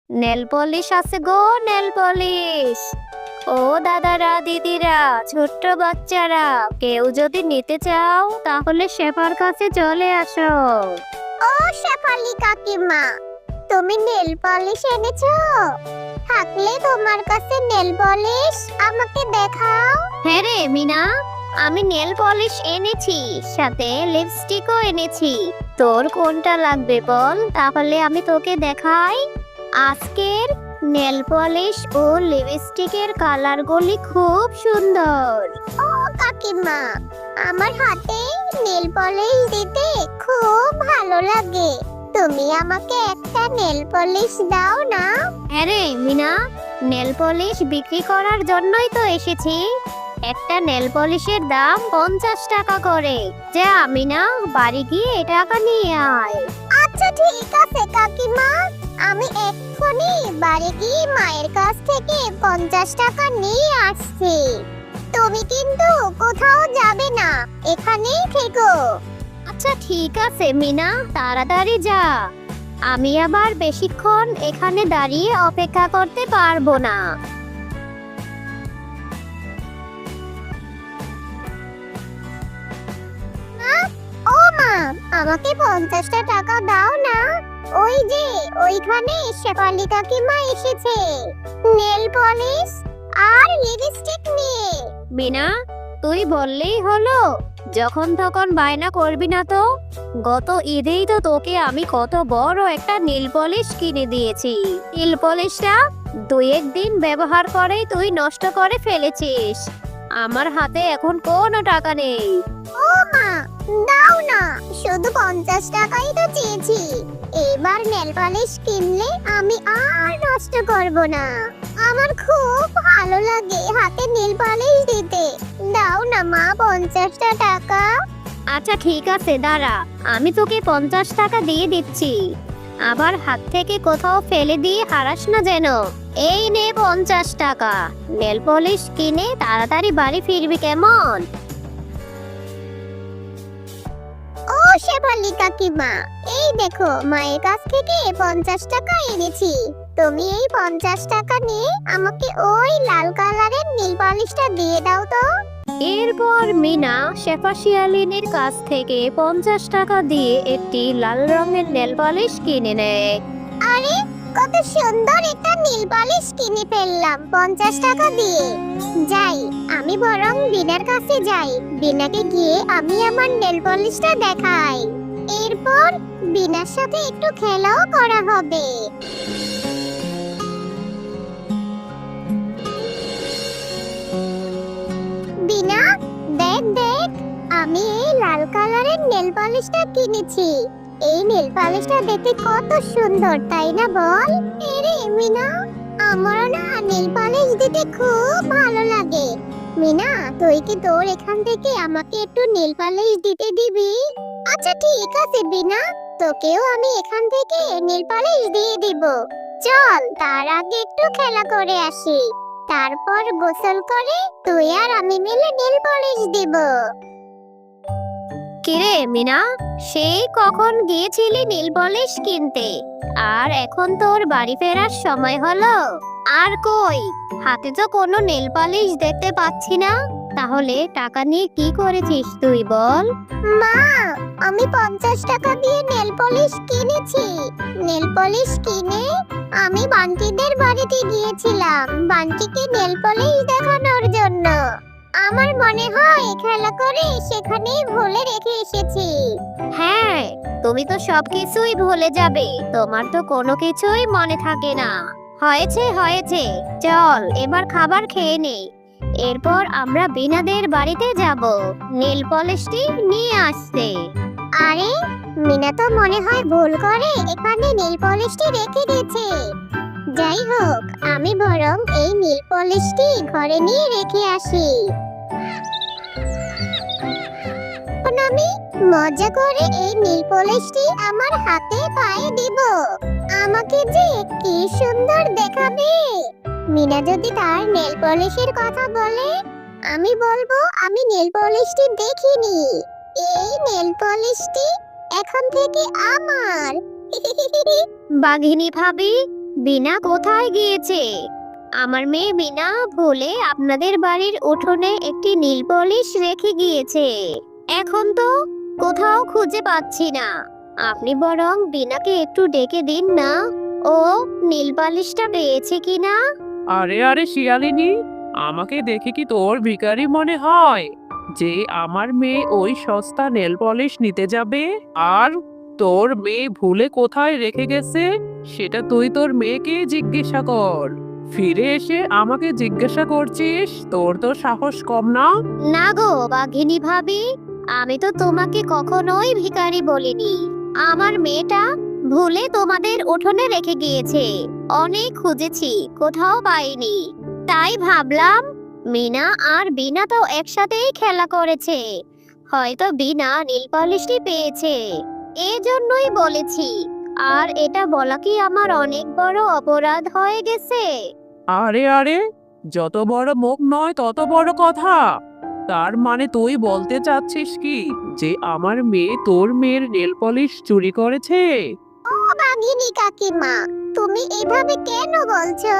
Nail polish আছে গো, nail polish. ও দাদারা, দিদিরা, ছোট্ট বাচ্চারা, কেউ যদি নিতে চাও তাহলে শেফার কাছে চলে আসো। ও শেফালি কাকিমা, তুমি নেল পলিশ এনেছো? থাকলে তোমার কাছে নেল পলিশ আমাকে দেখাও। হ্যাঁ রে মিনা, আমি নেল পলিশ এনেছি, সাথে লিপস্টিকও এনেছি। তোর কোনটা লাগবে বল, তাহলে আমি তোকে দেখাই। আজকের নেল পলিশ ও লিপস্টিকের কালারগুলি খুব সুন্দর। ও কাকিমা, আমার হাতে নেল পলিশ দিতে খুব ভালো লাগে। তুমি আমাকে একটা নেল পলিশ দাও না। হ্যাঁ রে মিনা, নেল পলিশ বিক্রি করার জন্যই তো এসেছি। একটা নেল পলিশের দাম 50 টাকা করে। যা মিনা, বাড়ি গিয়ে টাকা নিয়ে আয়। আচ্ছা ঠিক আছে কাকিমা, আমি এক্ষুনি বাড়ি গিয়ে মায়ের কাছ থেকে 50 টাকা নিয়ে আসছি। তুমি কিন্তু কোথাও যাবে না, এখানেই থেকো। আচ্ছা ঠিক আছে মিনা, তাড়াতাড়ি যা। আমি আবার বেশিক্ষণ এখানে দাঁড়িয়ে অপেক্ষা করতে পারবো না। ও মা, আমাকে 50টা টাকা দাও না। ওই যে ওইখানে শেফালি কাকিমা এসেছে নেল পলিশ আর লিপস্টিক নিয়ে। মিনা, তুই বললেই হলো, যখন তখন বায়না করবি না তো। গত ঈদেই তো তোকে আমি কত বড় একটা নীল পলিশ কিনে দিয়েছি। নীল পলিশটা 2-1 দিন ব্যবহার করেই তুই নষ্ট করে ফেলেছিস। আমার হাতে এখন কোনো টাকা নেই। ও মা, দাও না, শুধু 50 টাকাই তো চেয়েছি। এবার নেল পলিশ কিনলে আমি আর নষ্ট করব না। আমার খুব ভালো লাগে হাতে নেল পলিশ দিতে। দাও না মা 50টা টাকা। আচ্ছা ঠিক আছে, দাঁড়া, আমি তোকে 50 টাকা দিয়ে দিচ্ছি। আবার হাত থেকে কোথাও ফেলে দিয়ে হারাস না যেন। এই নে 50 টাকা, নেল পলিশ কিনে তাড়াতাড়ি বাড়ি ফিরবি কেমন? ও শেফালি কাকিমা, এই দেখো মায়ের কাছ থেকে 50 টাকা এনেছি। তুমি এই 50 টাকা নিয়ে আমাকে ওই লাল কালারের নীল পলিশটা দিয়ে দাও তো। এরপর মিনা শেফা শিয়ালিনীর কাছ থেকে 50 টাকা দিয়ে একটি লাল রঙের নেল পলিশ কিনে নেয়। আরে কত সুন্দর একটা নীল পলিশ কিনে ফেললাম 50 টাকা দিয়ে। যাই, আমি বরং বিনার কাছে যাই। বিনাকে গিয়ে আমি আমার নেল পলিশটা দেখাই। এরপর বিনার সাথে একটু খেলাও করা হবে। বিনা, দেখ দেখ, আমি এই লাল কালারের নেল পলিশটা কিনেছি। এই নেল পলিশটা দেখতে কত সুন্দর, তাই না বল? এরে মিনা, আমারও না নেল পলিশ দিতে খুব ভালো লাগে। মিনা, তুই কি তোর এখান থেকে আমাকে একটু নেল পলিশ দিতে দিবি? আচ্ছা ঠিক আছে বিনা, তোকেও আমি এখান থেকে নেল পলিশ দিয়ে দিব। চল, তার আগে একটু খেলা করে আসি। তারপর গোসল করে তুই আর আমি মিলে নেল পলিশ দিব। কিরে মিনা, সেই কখন গিয়েছিলি নীল পলিশ কিনতে, আর এখন তোর বাড়ি ফেরার সময় হলো? আর কই, হাতে তো কোনো নেল পলিশ দেখতে পাচ্ছি না। তাহলে টাকা নিয়ে কি করেছিস তুই বল? মা, আমি 50 টাকা দিয়ে নেল পলিশ কিনেছি। নেল পলিশ কিনে আমি বান্টিদের বাড়িতে গিয়েছিলাম বান্টিকে নেল পলিশ দেখানোর জন্য। আমার মনে হয় খেলা করে সেখানেই ভুলে রেখে এসেছি। হ্যাঁ, তুমি তো সবকিছুই ভুলে যাবে, তোমার তো কোনো কিছুই মনে থাকে না। হয়েছে হয়েছে, চল এবার খাবার খেয়ে নেই। এরপর আমরা বিনাদের বাড়িতে যাব নেল পলিশটি নিয়ে আসতে। আরে মিনা তো মনে হয় ভুল করে এখানে নেল পলিশটি রেখে দিয়েছে। যাই হোক, আমি বরং এই নেল পলিশটি ঘরে নিয়ে রেখে আসি। এখন আমি মজা করে এই নেল পলিশটি আমার হাতে পায়ে দিব। আমাকে যে কি সুন্দর দেখাবে। মিনা যদি তার নেল পলিশের কথা বলে, আমি বলবো আমি নেল পলিশটি দেখিনি। এই নেল পলিশটি এখন থেকে আমার। বাঘিনী ভাবি, বিনা কোথায় গিয়েছে? আমার মেয়ে বিনা ভুলে আপনাদের বাড়ির উঠোনে একটি নীল পলিশ রেখে গিয়েছে। এখন তো কোথাও খুঁজে পাচ্ছি না। আপনি বরং বিনাকে একটু ডেকে দিন না, ও নীল পলিশটা পেয়েছে কিনা। আরে আরে শিয়ালিনী, আমাকে দেখে কি তোর ভিখারি মনে হয় যে আমার মেয়ে ওই সস্তা নেল পলিশ নিতে যাবে? আর তোর মেয়ে ভুলে কোথায় রেখে গেছে সেটা তুই তোর মেয়েকে জিজ্ঞাসা কর। ফিরে এসে আমাকে জিজ্ঞাসা করছিস? তোর তো সাহস কম না? না গো বাঘিনী ভাবি, আমি তো তোমাকে কখনোই ভিখারি বলিনি। আমার মেয়েটা ভুলে তোমাদের উঠোনে রেখে গিয়েছে। অনেক খুঁজেছি, কোথাও পাইনি। তাই ভাবলাম মিনা আর বিনা তো একসাথেই খেলা করেছে, হয়তো বিনা নীল পলিশটি পেয়েছে, এজন্যই বলেছি। আর এটা বলা কি আমার অনেক বড় অপরাধ হয়ে গেছে? আরে আরে, যত বড় মুখ নয় তত বড় কথা। তার মানে তুই বলতে চাচ্ছিস কি যে আমার মেয়ে তোর মেয়ের নেল পলিশ চুরি করেছে? বাঘিনী কাকিমা, তুমি এভাবে কেন বলছো?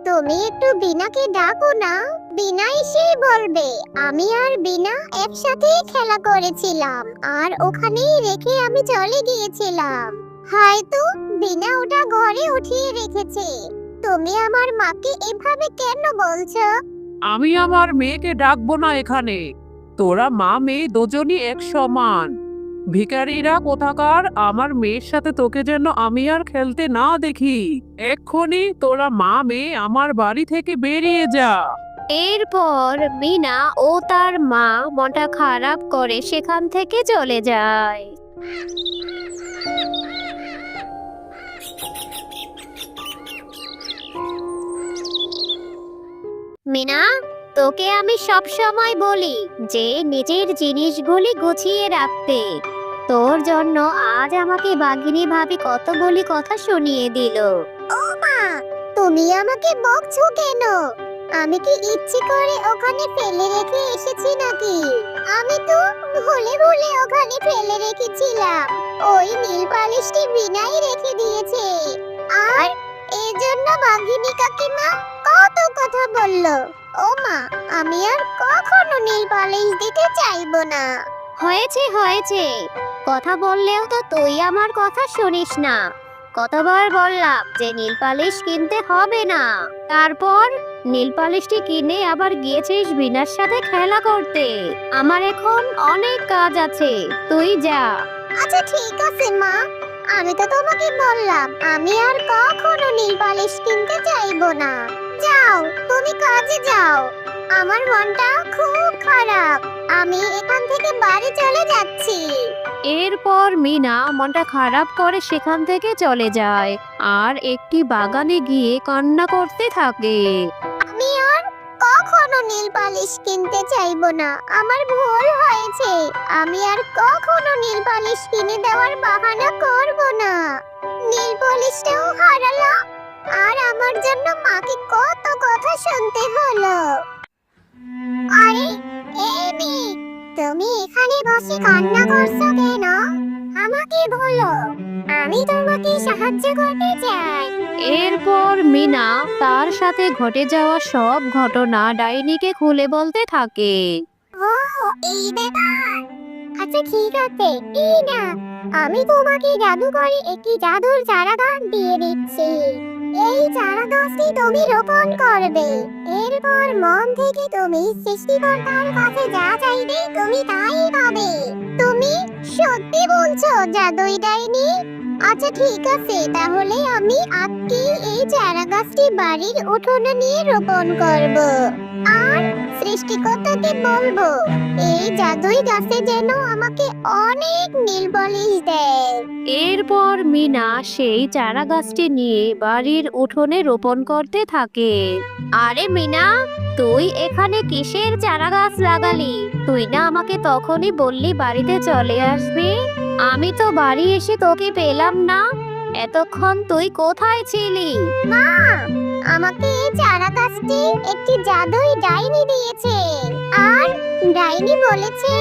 তুমি একটু বিনাকে ডাকো না, বিনা এসেই বলবে আমি আর বিনা একসাথেই খেলা করেছিলাম আর ওখানেই রেখে আমি চলে গিয়েছিলাম। হয়তো বিনা ওটা ঘরে উঠিয়ে রেখেছে। তুমি আমার মাকে এভাবে কেন বলছো? আমি আমার মেয়েকে ডাকবো না এখানে। তোরা মা মেয়ে দুজনই এক সমান। ভিখারিরা কোথাকার, আমার মেয়ের সাথে তোকে যেন আমি আর খেলতে না দেখি। এক্ষুনি তোরা মা মেয়ে আমার বাড়ি থেকে বেরিয়ে যা। এরপর মিনা ও তার মা মনটা খারাপ করে সেখান থেকে চলে যায়। মিনা, তোকে আমি সব সময় বলি যে নিজের জিনিসগুলি গুছিয়ে রাখতে। তোর জন্য আজ আমাকে বাঘিনী ভাবি কতগুলি কথা শুনিয়ে দিল। ও মা, তুমি আমাকে বকছো কেন? আমি কি ইচ্ছে করে ওখানে ফেলে রেখে এসেছি নাকি? আমি তো ভুলে ভুলে ওখানে ফেলে রেখেছিলাম। ওই নীল পালিশটি বিনাই রেখে দিয়েছে। আর এই জন্য বাঘিনী কাকিমা কত কথা বললো। ও মা, আমি আর কখনো নীল পালিশ দিতে চাইবো না। হয়েছে হয়েছে, কথা বললেও তো তুই আমার কথা শুনিস না। কতবার বললাম যে নীল পালিশ কিনতে হবে না। তারপর নীল পালিশটি কিনে আবার গিয়েছিস বিনার সাথে খেলা করতে। আমার এখন অনেক কাজ আছে, তুই যা। আচ্ছা ঠিক আছে মা, আমি তো তোমাকে বললাম আমি আর কখনো নীল পালিশ কিনতে চাইবো না। যাও, তুমি কাজে যাও। আমার মনটা খুব খারাপ, আমি এখান থেকে বাড়ি চলে যাচ্ছি। এরপর মিনা মনটা খারাপ করে সেখান থেকে চলে যায় আর একটি বাগানে গিয়ে কান্না করতে থাকে। আমি আর কখনো নীল পালিশ কিনতে চাইবো না, আমার ভুল হয়েছে। আমি আর কখনো নীল পালিশ কিনে দেওয়ার বাহানা করব না। নীল পালিশটাও হারালাম আর আমার জন্য মাকে কত কথা শুনতে হলো। আরে এই মেয়ে, তুমি এখানে বসে কান্না করছো কেন? আমাকে বলো, আমি তোমাকে সাহায্য করতে চাই। এরপর মিনা তার সাথে ঘটে যাওয়া সব ঘটনা ডাইনিকে খুলে বলতে থাকে। ও, এই ব্যাপার। আচ্ছা ঠিক আছে, এই না, আমি তোমাকে জাদুকরি একটি জাদুর চারাগাছ দিয়ে দিচ্ছি। এই চারাগাছটি তুমি রোপণ করবে। এরপর মন থেকে তুমি সৃষ্টিকর্তার কাছে যা চাইবে তুমি তাই পাবে। তুমি সত্যি বলছো জাদুই ডাইনি? আচ্ছা ঠিক আছে, তাহলে আমি আজকে এই চারাগাছটি বাড়ির উঠোনে নিয়ে রোপণ করব। আর সৃষ্টিকর্তাকে বলবো এই জাদুই গাছে যেন আমাকে অনেক নীল পলিশ দেয়। এরপর মিনা সেই চারা গাছটি নিয়ে বাড়ির উঠোনে রোপণ করতে থাকে। আরে মিনা, তুই এখানে কিসের চারা গাছ লাগালি? তুই না আমাকে তখনই বললি বাড়িতে চলে আসবি। আমি তো বাড়ি এসে তোকে পেলাম না। এতক্ষণ তুই কোথায় ছিলি? মা, আমাকে এই চারা গাছটি একটি জাদুই ডাইনি দিয়েছে। আর ডাইনি বলেছে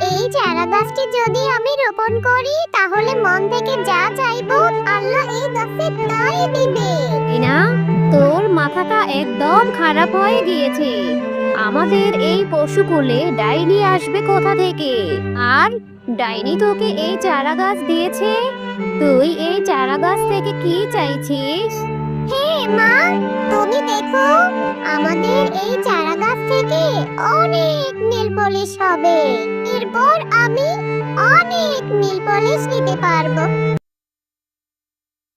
এই চারা গাছটি যদি আমি রোপণ করি তাহলে মন থেকে যা চাইবো আল্লাহ এই গাছে তাই দিবে। মিনা, তোর মাথাটা একদম খারাপ হয়ে গিয়েছে। আমাদের এই পশুকুলে ডাইনি আসবে কোথা থেকে? আর ডাইনি তোকে এই চারা গাছ দিয়েছে, তুই এই চারা গাছ থেকে কি চাইছিস? হে মা, তুমি দেখো আমাদের এই চারা গাছ থেকে অনেক নীল পলিশ হবে। এরপর আমি অনেক নীল পলিশ নিতে পারবো।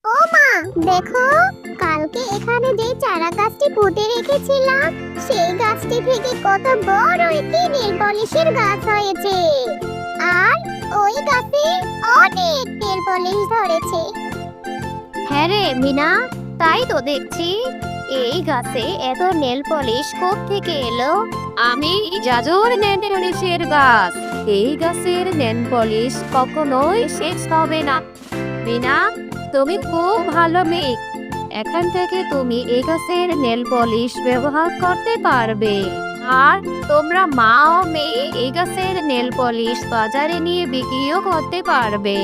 ও মা, দেখো কালকে এখানে যে চারা গাছটি পুঁতে রেখেছিলাম সেই গাছটি থেকে কত বড় একটি নীল পলিশের গাছ হয়েছে। আর ওই গাছে অনেক নীল পলিশ ধরেছে। হ্যাঁ রে মিনা, তাই তো দেখছি। এই গাছে এত নেল পলিশ থেকে এলো? আমি জাজুর নেল পলিশের গাছ। এই গাছের নেল পলিশ কখনোই শেষ হবে না। মিনা, তুমি খুব ভালো মেয়ে। এখান থেকে তুমি এই গাছের নেল পলিশ ব্যবহার করতে পারবে। আর তোমরা মা ও মেয়ে এই গাছের নেল পলিশ বাজারে নিয়ে বিক্রিও করতে পারবে।